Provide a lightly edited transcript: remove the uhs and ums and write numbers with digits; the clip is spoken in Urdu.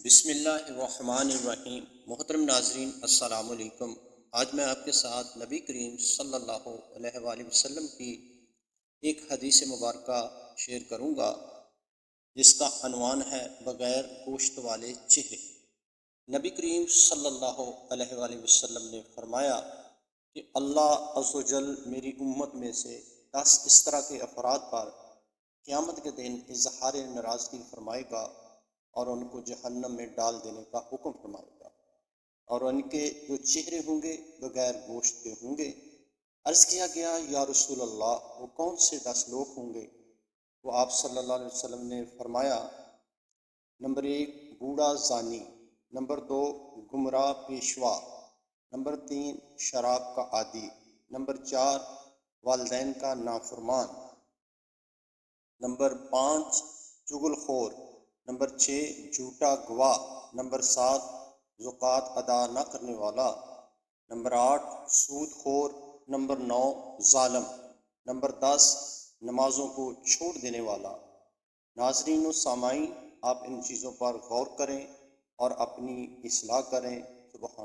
بسم اللہ الرحمن الرحیم۔ محترم ناظرین السلام علیکم۔ آج میں آپ کے ساتھ نبی کریم صلی اللہ علیہ وآلہ وسلم کی ایک حدیث مبارکہ شیئر کروں گا جس کا عنوان ہے بغیر گوشت والے چہرے۔ نبی کریم صلی اللہ علیہ وآلہ وسلم نے فرمایا کہ اللہ عز و جل میری امت میں سے 10 اس طرح کے افراد پر قیامت کے دن اظہار ناراضگی فرمائے گا اور ان کو جہنم میں ڈال دینے کا حکم فرمائے گا، اور ان کے جو چہرے ہوں گے بغیر گوشت کے ہوں گے۔ عرض کیا گیا یا رسول اللہ وہ کون سے 10 لوگ ہوں گے؟ وہ آپ صلی اللہ علیہ وسلم نے فرمایا، نمبر 1 بوڑھا زانی، نمبر 2 گمراہ پیشوا، نمبر 3 شراب کا عادی، نمبر 4 والدین کا نافرمان، نمبر 5 چغل خور، نمبر 6 جھوٹا گواہ، نمبر 7 زکوٰۃ ادا نہ کرنے والا، نمبر 8 سود خور، نمبر 9 ظالم، نمبر 10 نمازوں کو چھوڑ دینے والا۔ ناظرین و سامعین، آپ ان چیزوں پر غور کریں اور اپنی اصلاح کریں۔ سبحان